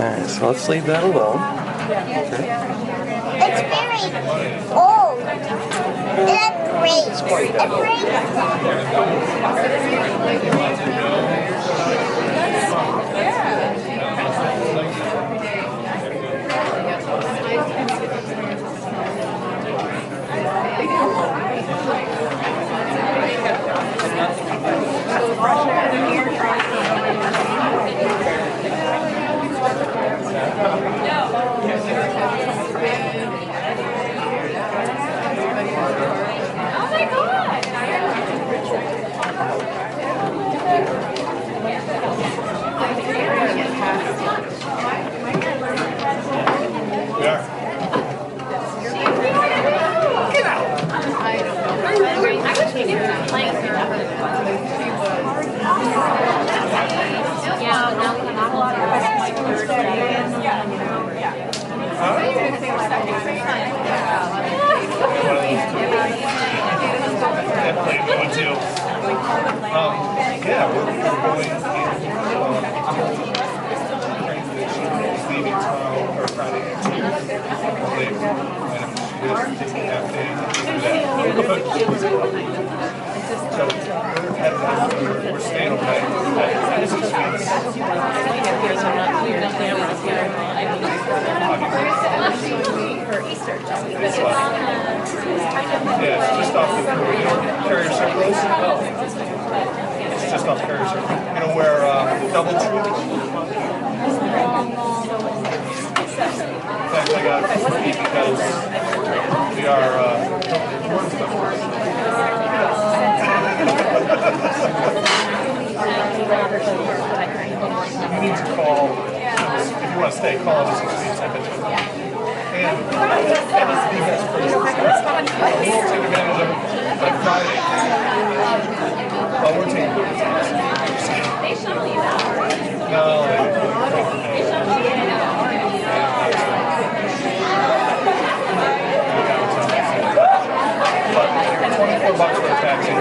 Alright, so let's leave that alone. Okay. It's very old. It's great. It's great. Yeah, we're going leaving tomorrow or Friday at 2. We're staying overnight. For Easter. Yeah, it's just off the Carrier Circle. It's just off Carrier Circle. You know where Double Tree? In fact, I got it for free because we are. You need to call. If you want to stay, call us and see and it's the best place. We'll take advantage of it. Like Friday. Well, we're taking advantage. They shuttle you out. No, they shuttle you but $24 for a taxi.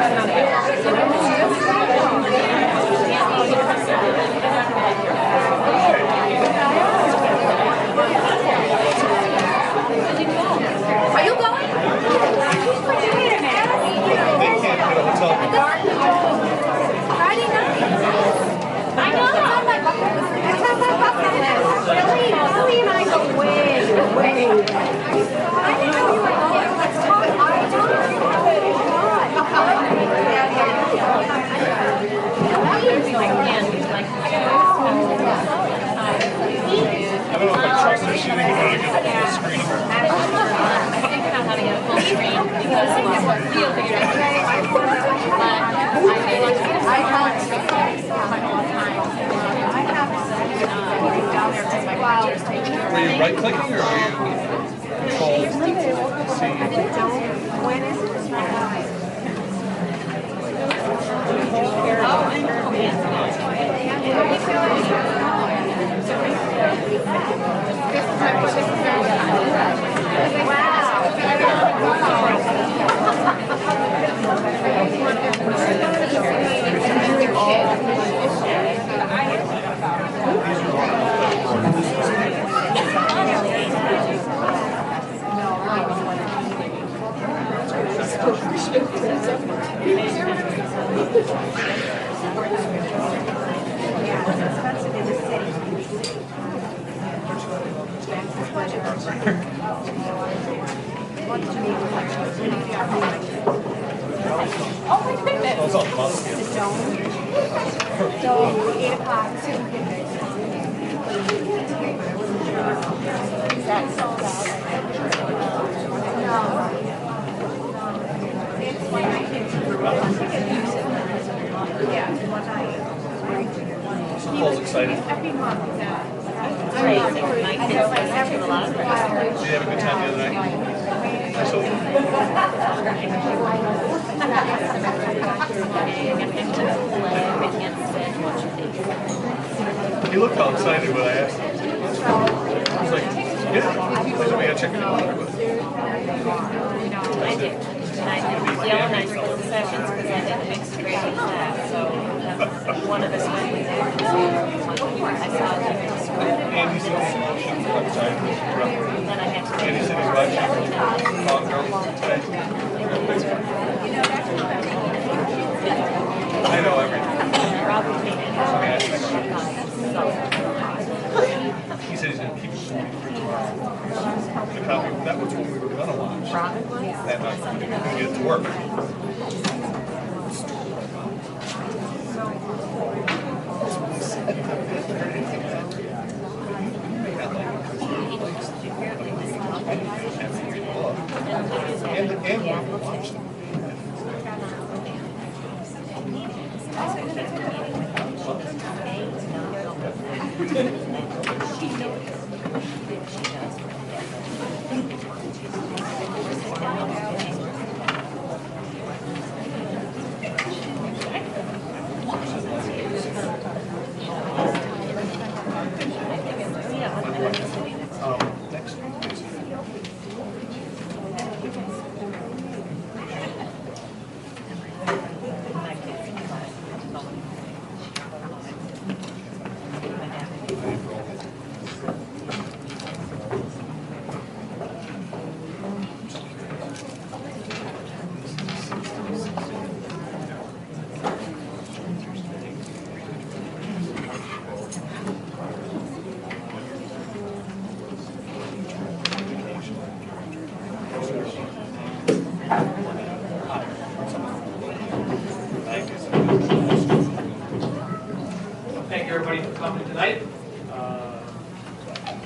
Are you going? They can't get a hotel room. Friday night. I know. It's on my bucket list. It's on my bucket list. Really? Kelly and I go way. I didn't know you were going. Let's talk. I don't know. I don't know if I trust her shooting it when I get the full screen. I'm thinking about how to get a full screen because Leo figured out but I want to my own time. I have down there because my father's taking care of Were you right clicking or were you control C? When is it? Oh my goodness. Oh, it's all musky. So 8 o'clock. That's sold out. No. It's like I can use it. Yeah, one night. Paul's excited. Every month. Great. My kids like having a lot of practice. Did you have a good time the other night? So, he looked all excited when I asked him. I was like, yeah. He said, we gotta check it out. I did. And I did the elementary sessions because I did a mixed grade class. So one of us went with it. I saw it. And he's then I had to. Andy said he's watching Dog Girl today. I know everything. Probably made it. He said he's going to keep it for tomorrow. The copy, that was what we were going to watch. That night, when we were going to get to work. And we watched them. Next week. Thank you, everybody, for coming tonight.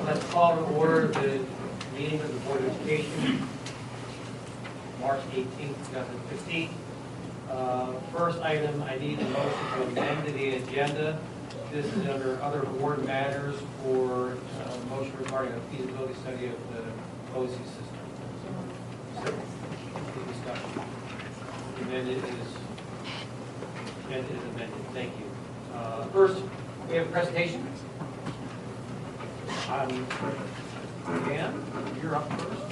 Let's call to order the meeting of the Board of Education, March 18th, 2015. First item, I need a motion to amend the agenda. This is under other board matters for motion regarding a feasibility study of the OC system. The discussion. Amended is amended. Thank you. First, we have a presentation. Dan, you're up first.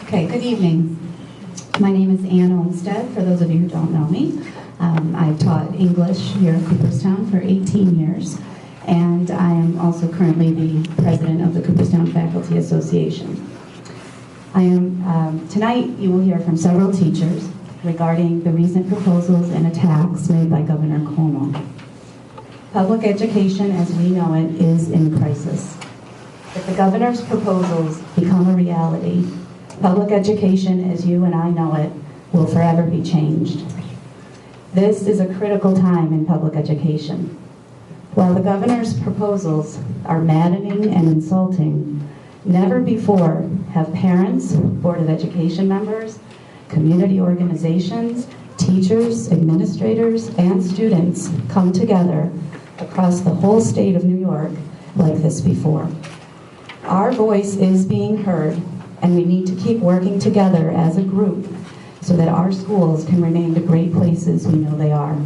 Okay, good evening. My name is Ann Olmstead, for those of you who don't know me. I've taught English here at Cooperstown for 18 years, and I am also currently the president of the Cooperstown Faculty Association. Tonight you will hear from several teachers regarding the recent proposals and attacks made by Governor Cuomo. Public education as we know it is in crisis. If the governor's proposals become a reality, public education as you and I know it will forever be changed. This is a critical time in public education. While the governor's proposals are maddening and insulting, never before have parents, Board of Education members, community organizations, teachers, administrators, and students come together across the whole state of New York like this before. Our voice is being heard, and we need to keep working together as a group so that our schools can remain the great places we know they are.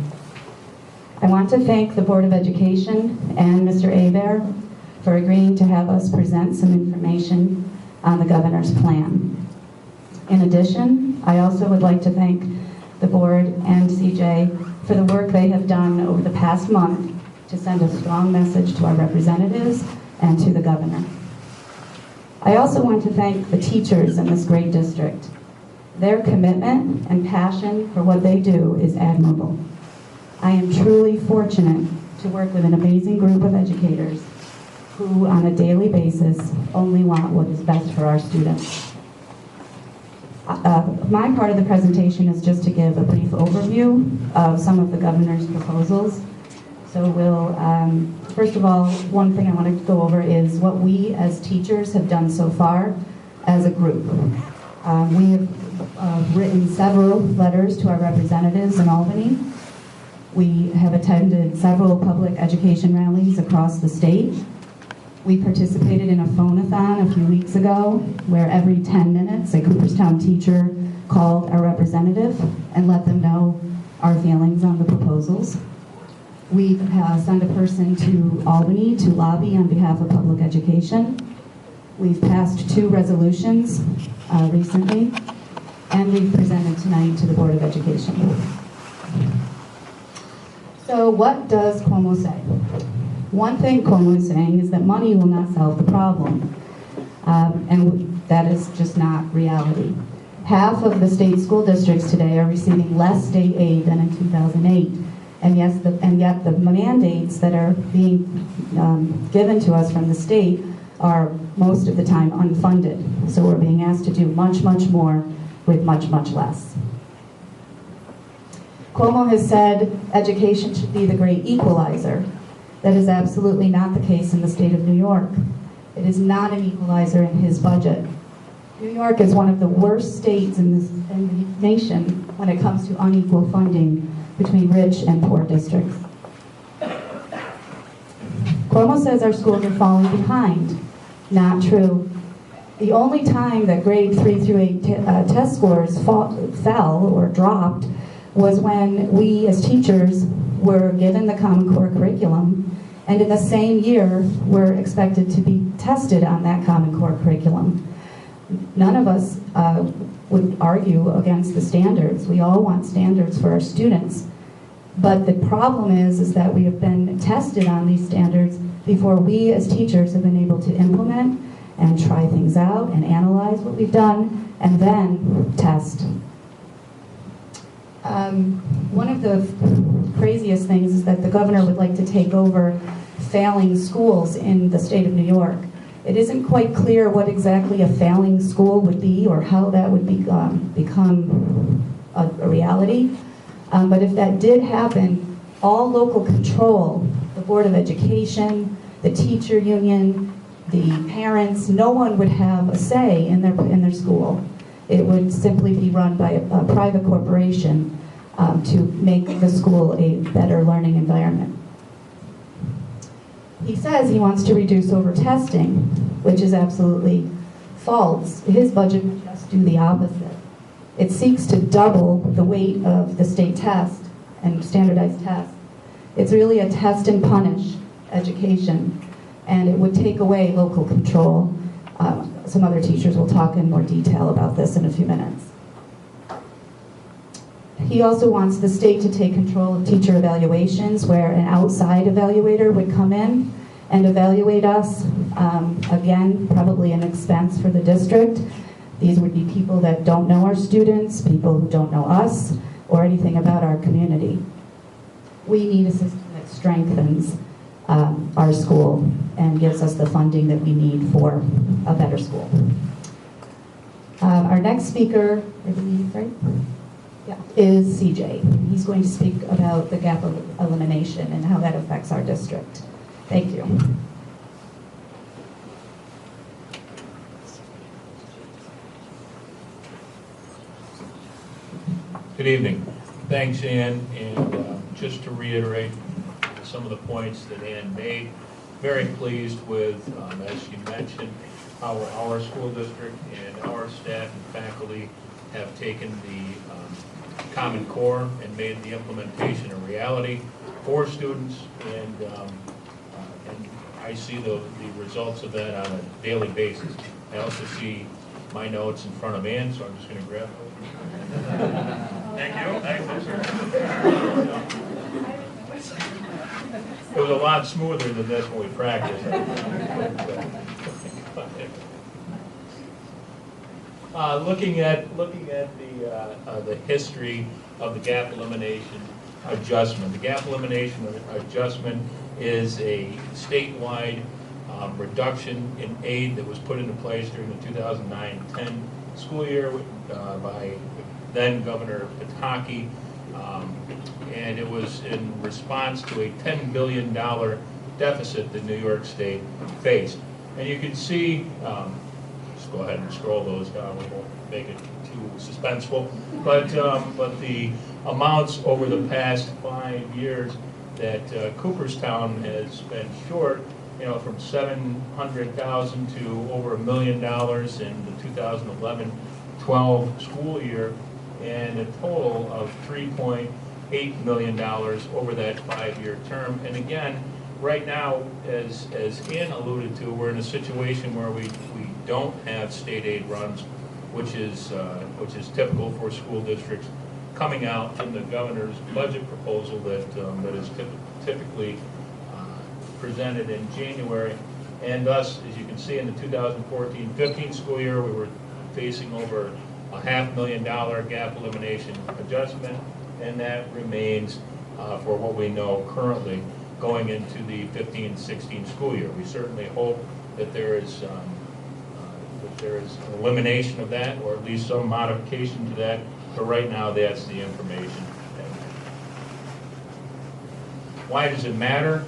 I want to thank the Board of Education and Mr. Hebert for agreeing to have us present some information on the governor's plan. In addition, I also would like to thank the board and CJ for the work they have done over the past month to send a strong message to our representatives and to the governor. I also want to thank the teachers in this great district. Their commitment and passion for what they do is admirable. I am truly fortunate to work with an amazing group of educators who, on a daily basis, only want what is best for our students. My part of the presentation is just to give a brief overview of some of the governor's proposals. So we'll, first of all, one thing I want to go over is what we as teachers have done so far as a group. We have written several letters to our representatives in Albany. We have attended several public education rallies across the state. We participated in a phone-a-thon a few weeks ago where every 10 minutes a Cooperstown teacher called our representative and let them know our feelings on the proposals. We've sent a person to Albany to lobby on behalf of public education. We've passed 2 resolutions recently, and we've presented tonight to the Board of Education. So what does Cuomo say? One thing Cuomo is saying is that money will not solve the problem, and that is just not reality. Half of the state school districts today are receiving less state aid than in 2008, and yet the mandates that are being given to us from the state are most of the time unfunded. So we're being asked to do much, much more with much, much less. Cuomo has said education should be the great equalizer. That is absolutely not the case in the state of New York. It is not an equalizer in his budget. New York is one of the worst states in the nation when it comes to unequal funding between rich and poor districts. Cuomo says our schools are falling behind. Not true. The only time that grade 3 through 8 test scores fell or dropped was when we as teachers were given the Common Core curriculum, and in the same year were expected to be tested on that Common Core curriculum. None of us would argue against the standards. We all want standards for our students. But the problem is that we have been tested on these standards before we as teachers have been able to implement and try things out and analyze what we've done and then test. One of the craziest things is that the governor would like to take over failing schools in the state of New York. It isn't quite clear what exactly a failing school would be or how that would become a reality. But if that did happen, all local control, the Board of Education, the teacher union, the parents, no one would have a say in their school. It would simply be run by a private corporation to make the school a better learning environment. He says he wants to reduce over-testing, which is absolutely false. His budget would just do the opposite. It seeks to double the weight of the state test and standardized tests. It's really a test and punish education, and it would take away local control. Some other teachers will talk in more detail about this in a few minutes. He also wants the state to take control of teacher evaluations, where an outside evaluator would come in and evaluate us. Again, probably an expense for the district. These would be people that don't know our students, people who don't know us, or anything about our community. We need a system that strengthens our school and gives us the funding that we need for a better school. Our next speaker, I believe, right? Yeah, is CJ. He's going to speak about the gap elimination and how that affects our district. Thank you. Good evening. Thanks, Ann. And just to reiterate some of the points that Ann made, very pleased with, as you mentioned, how our school district and our staff and faculty have taken the Common Core and made the implementation a reality for students. And I see the results of that on a daily basis. I also see my notes in front of Ann, so I'm just going to grab those. Thank you. Thanks. It was a lot smoother than this when we practiced. Looking at the history of the gap elimination adjustment. The gap elimination adjustment is a statewide reduction in aid that was put into place during the 2009-10 school year by then Governor Pataki, and it was in response to a $10 billion deficit that New York State faced. And you can see, just go ahead and scroll those down, we won't make it too suspenseful, but the amounts over the past 5 years that Cooperstown has been short, from $700,000 to over $1 million in the 2011-12 school year, and a total of $3.8 million over that 5-year term. And again, right now, as Ann alluded to, we're in a situation where we don't have state aid runs, which is typical for school districts, coming out in the governor's budget proposal that is typically presented in January. And thus, as you can see, in the 2014-15 school year, we were facing over a $500,000 gap elimination adjustment, and that remains for what we know currently going into the 15-16 school year. We certainly hope that there is an elimination of that, or at least some modification to that, but right now that's the information. Why does it matter?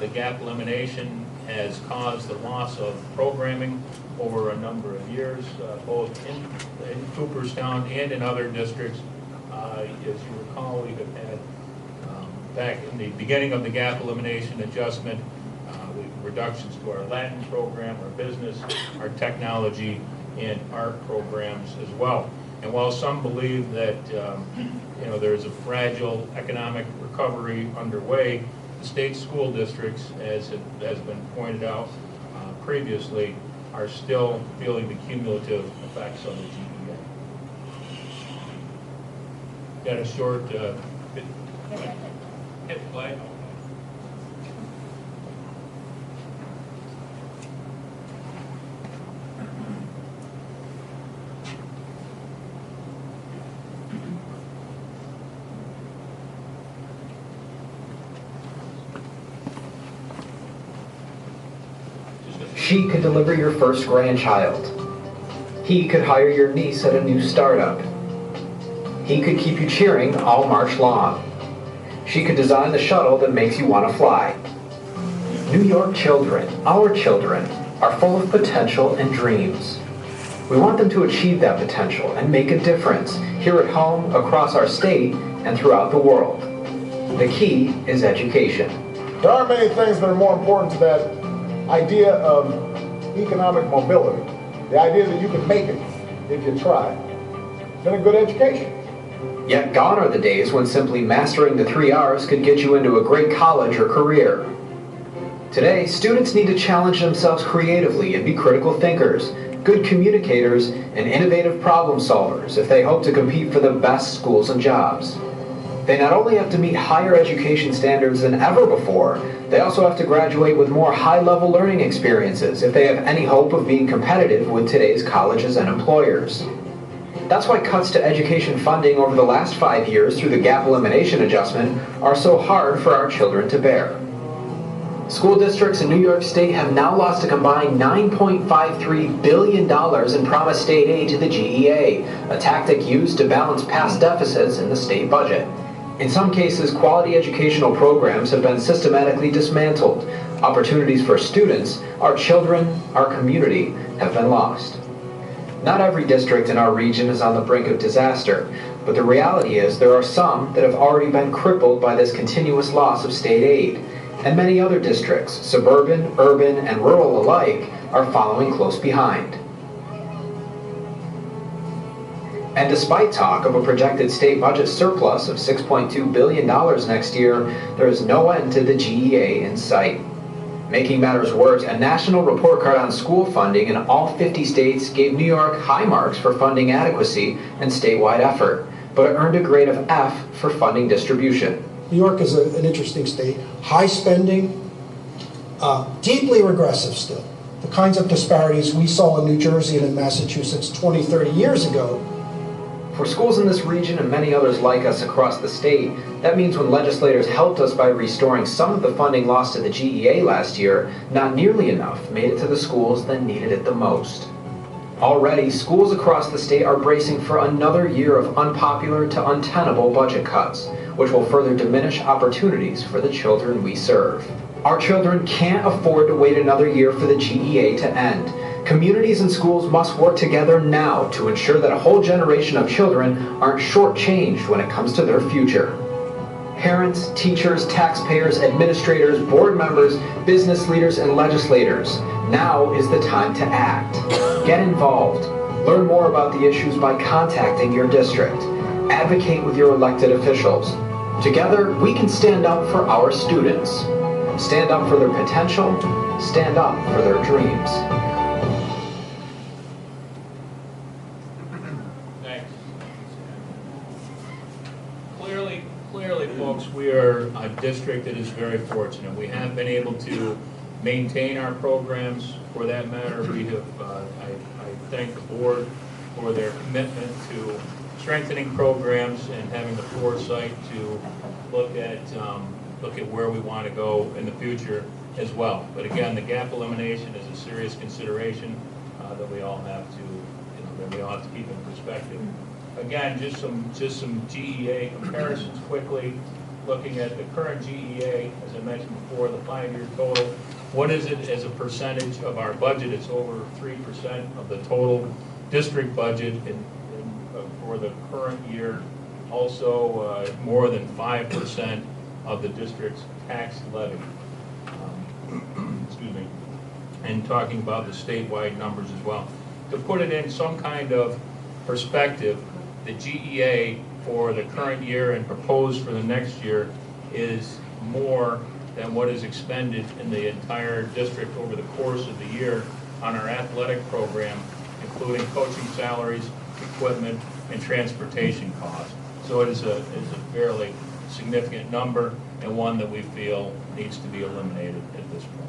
The gap elimination has caused the loss of programming over a number of years, both in Cooperstown and in other districts. As you recall, we have had, back in the beginning of the gap elimination adjustment, reductions to our Latin program, our business, our technology, and art programs as well. And while some believe that there's a fragile economic recovery underway, the state school districts, as has been pointed out previously, are still feeling the cumulative effects of the GEA. Got a short hit play. She could deliver your first grandchild. He could hire your niece at a new startup. He could keep you cheering all March long. She could design the shuttle that makes you want to fly. New York children, our children, are full of potential and dreams. We want them to achieve that potential and make a difference here at home, across our state, and throughout the world. The key is education. There aren't many things that are more important to that idea of economic mobility, the idea that you can make it if you try, than a good education. Yet gone are the days when simply mastering the 3 R's could get you into a great college or career. Today, students need to challenge themselves creatively and be critical thinkers, good communicators, and innovative problem solvers if they hope to compete for the best schools and jobs. They not only have to meet higher education standards than ever before, they also have to graduate with more high-level learning experiences if they have any hope of being competitive with today's colleges and employers. That's why cuts to education funding over the last 5 years through the gap elimination adjustment are so hard for our children to bear. School districts in New York State have now lost a combined $9.53 billion in promised state aid to the GEA, a tactic used to balance past deficits in the state budget. In some cases, quality educational programs have been systematically dismantled. Opportunities for students, our children, our community, have been lost. Not every district in our region is on the brink of disaster, but the reality is there are some that have already been crippled by this continuous loss of state aid, and many other districts, suburban, urban, and rural alike, are following close behind. And despite talk of a projected state budget surplus of $6.2 billion next year, there is no end to the GEA in sight. Making matters worse, a national report card on school funding in all 50 states gave New York high marks for funding adequacy and statewide effort, but it earned a grade of F for funding distribution. New York is an interesting state, high spending, deeply regressive still. The kinds of disparities we saw in New Jersey and in Massachusetts 20, 30 years ago. For schools in this region and many others like us across the state, that means when legislators helped us by restoring some of the funding lost to the GEA last year, not nearly enough made it to the schools that needed it the most. Already, schools across the state are bracing for another year of unpopular to untenable budget cuts, which will further diminish opportunities for the children we serve. Our children can't afford to wait another year for the GEA to end. Communities and schools must work together now to ensure that a whole generation of children aren't shortchanged when it comes to their future. Parents, teachers, taxpayers, administrators, board members, business leaders, and legislators, now is the time to act. Get involved. Learn more about the issues by contacting your district. Advocate with your elected officials. Together, we can stand up for our students. Stand up for their potential. Stand up for their dreams. folks, we are a district that is very fortunate. We have been able to maintain our programs. For that matter, we have, I thank the board for their commitment to strengthening programs and having the foresight to look at where we want to go in the future as well. But again, the gap elimination is a serious consideration that we all have to keep in perspective. Again, just some GEA comparisons quickly. Looking at the current GEA, as I mentioned before, the 5-year total. What is it as a percentage of our budget? It's over 3% of the total district budget for the current year. Also, more than 5% of the district's tax levy. Excuse me. And talking about the statewide numbers as well. To put it in some kind of perspective, the GEA for the current year and proposed for the next year is more than what is expended in the entire district over the course of the year on our athletic program, including coaching salaries, equipment, and transportation costs. So it is a fairly significant number and one that we feel needs to be eliminated at this point.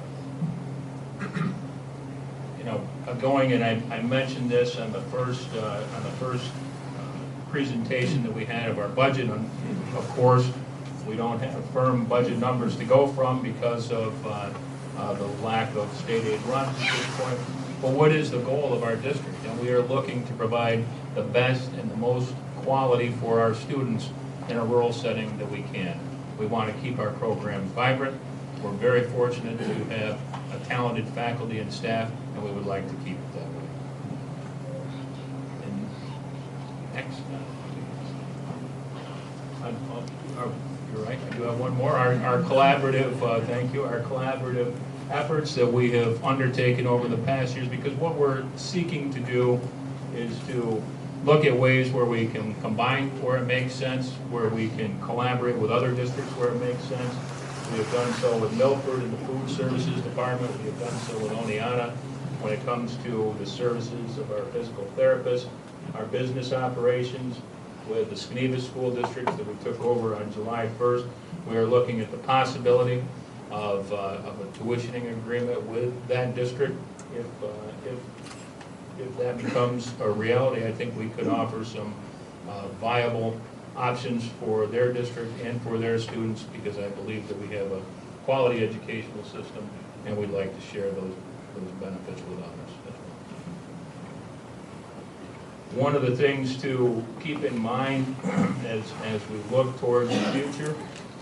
Going, and I mentioned this on the first presentation that we had of our budget. Of course, we don't have firm budget numbers to go from because of the lack of state aid runs at this point. But what is the goal of our district? And we are looking to provide the best and the most quality for our students in a rural setting that we can. We want to keep our programs vibrant. We're very fortunate to have a talented faculty and staff, and we would like to keep it that way. And next. You're right, I do have one more. Our collaborative, thank you, our collaborative efforts that we have undertaken over the past years, because what we're seeking to do is to look at ways where we can combine where it makes sense, where we can collaborate with other districts where it makes sense. We have done so with Milford in the Food Services Department. We have done so with Oneonta when it comes to the services of our physical therapists, our business operations, with the Skeneva School Districts that we took over on July 1st. We are looking at the possibility of a tuitioning agreement with that district. If that becomes a reality, I think we could offer some viable options for their district and for their students, because I believe that we have a quality educational system and we'd like to share those benefits with others. One of the things to keep in mind as we look towards the future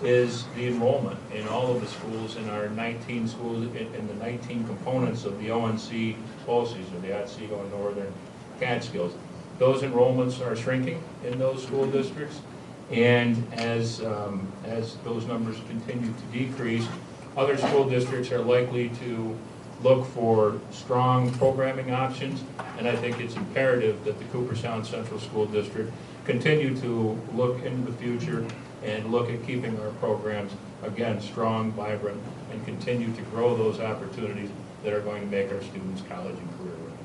is the enrollment in all of the schools, in our 19 schools, in the 19 components of the ONC BOCES, or the Otsego Northern Catskills. Those enrollments are shrinking in those school districts, and as those numbers continue to decrease, other school districts are likely to look for strong programming options, and I think it's imperative that the Cooperstown Central School District continue to look into the future and look at keeping our programs, again, strong, vibrant, and continue to grow those opportunities that are going to make our students college and career ready.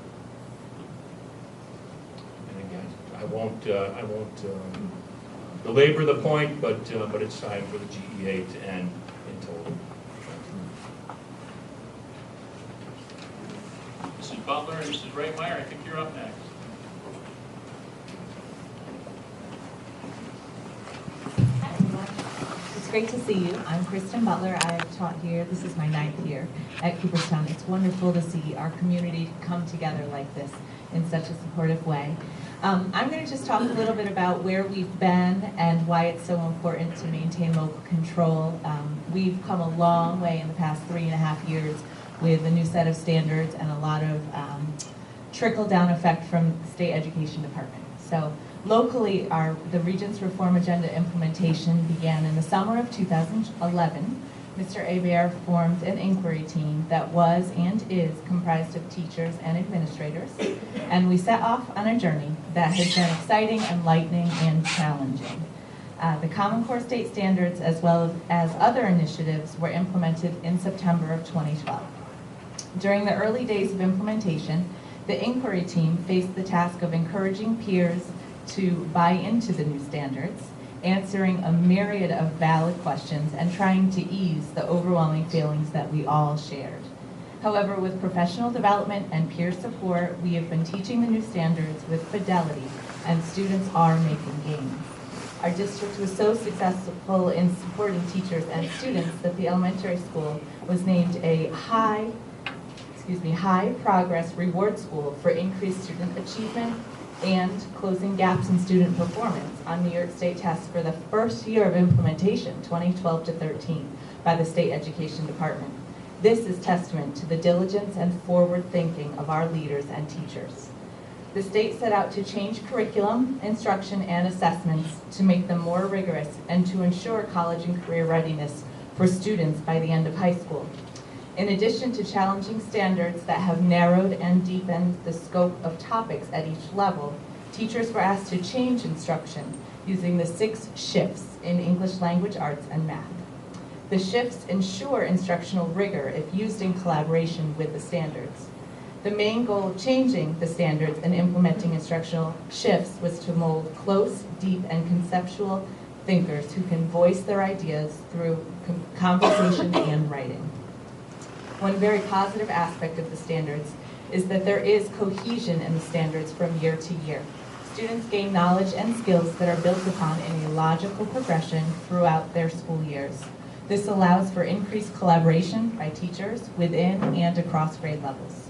And again, I won't belabor the point, but it's time for the GEA to end in total. Mrs. Butler and Mrs. Raymeyer, I think you're up next. It's great to see you. I'm Kristin Butler. I've taught here. This is my 9th year at Cooperstown. It's wonderful to see our community come together like this in such a supportive way. I'm going to just talk a little bit about where we've been and why it's so important to maintain local control. We've come a long way in the past 3.5 years with a new set of standards and a lot of trickle-down effect from the state education department. So locally, the Regents Reform Agenda implementation began in the summer of 2011. Mr. Hebert formed an inquiry team that was and is comprised of teachers and administrators, and we set off on a journey that has been exciting, enlightening, and challenging. The Common Core state standards, as well as other initiatives, were implemented in September of 2012. During the early days of implementation, the inquiry team faced the task of encouraging peers to buy into the new standards answering a myriad of valid questions and trying to ease the overwhelming feelings that we all shared. However, with professional development and peer support, we have been teaching the new standards with fidelity, and students are making gains. Our district was so successful in supporting teachers and students that the elementary school was named a high progress reward school for increased student achievement and closing gaps in student performance on New York State tests for the first year of implementation, 2012 to 13, by the State Education Department. This is testament to the diligence and forward thinking of our leaders and teachers. The state set out to change curriculum, instruction, and assessments to make them more rigorous and to ensure college and career readiness for students by the end of high school. In addition to challenging standards that have narrowed and deepened the scope of topics at each level, teachers were asked to change instruction using the 6 shifts in English language arts and math. The shifts ensure instructional rigor if used in collaboration with the standards. The main goal of changing the standards and implementing instructional shifts was to mold close, deep, and conceptual thinkers who can voice their ideas through conversation and writing. One very positive aspect of the standards is that there is cohesion in the standards from year to year. Students gain knowledge and skills that are built upon in a logical progression throughout their school years. This allows for increased collaboration by teachers within and across grade levels.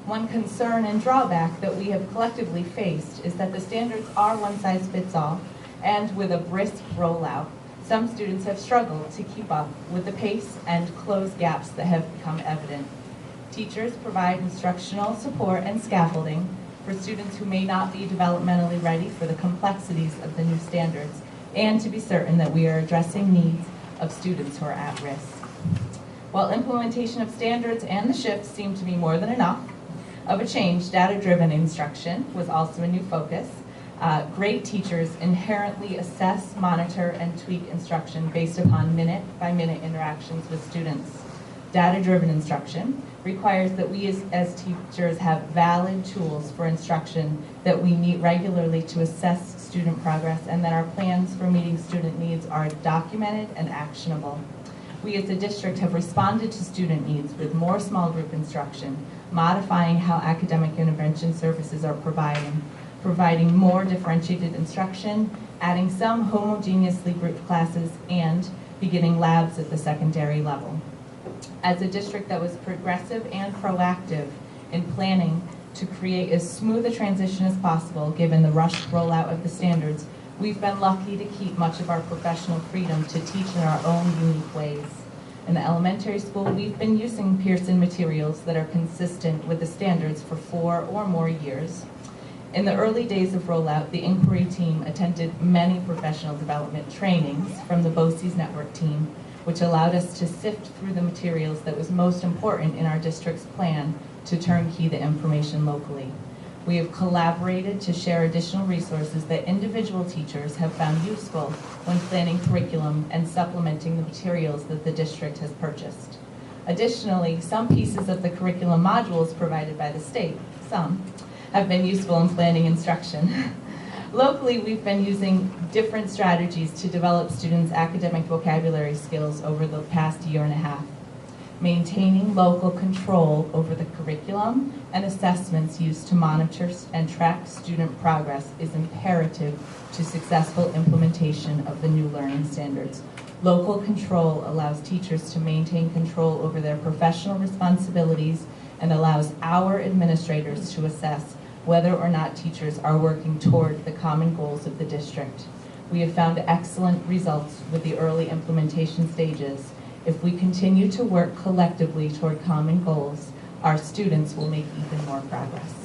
One concern and drawback that we have collectively faced is that the standards are one-size-fits-all, and with a brisk rollout, some students have struggled to keep up with the pace and close gaps that have become evident. Teachers provide instructional support and scaffolding for students who may not be developmentally ready for the complexities of the new standards, and to be certain that we are addressing needs of students who are at risk. While implementation of standards and the shifts seem to be more than enough of a change, data-driven instruction was also a new focus. Great teachers inherently assess, monitor, and tweak instruction based upon minute-by-minute interactions with students. Data-driven instruction requires that we as teachers have valid tools for instruction, that we meet regularly to assess student progress, and that our plans for meeting student needs are documented and actionable. We as a district have responded to student needs with more small group instruction, modifying how academic intervention services are providing more differentiated instruction, adding some homogeneously grouped classes, and beginning labs at the secondary level. As a district that was progressive and proactive in planning to create as smooth a transition as possible given the rushed rollout of the standards, we've been lucky to keep much of our professional freedom to teach in our own unique ways. In the elementary school, we've been using Pearson materials that are consistent with the standards for 4 or more years. In the early days of rollout, the inquiry team attended many professional development trainings from the BOCES network team, which allowed us to sift through the materials that was most important in our district's plan to turnkey the information locally. We have collaborated to share additional resources that individual teachers have found useful when planning curriculum and supplementing the materials that the district has purchased. Additionally, some pieces of the curriculum modules provided by the state, have been useful in planning instruction. Locally, we've been using different strategies to develop students' academic vocabulary skills over the past year and a half. Maintaining local control over the curriculum and assessments used to monitor and track student progress is imperative to successful implementation of the new learning standards. Local control allows teachers to maintain control over their professional responsibilities and allows our administrators to assess whether or not teachers are working toward the common goals of the district. We have found excellent results with the early implementation stages. If we continue to work collectively toward common goals, our students will make even more progress.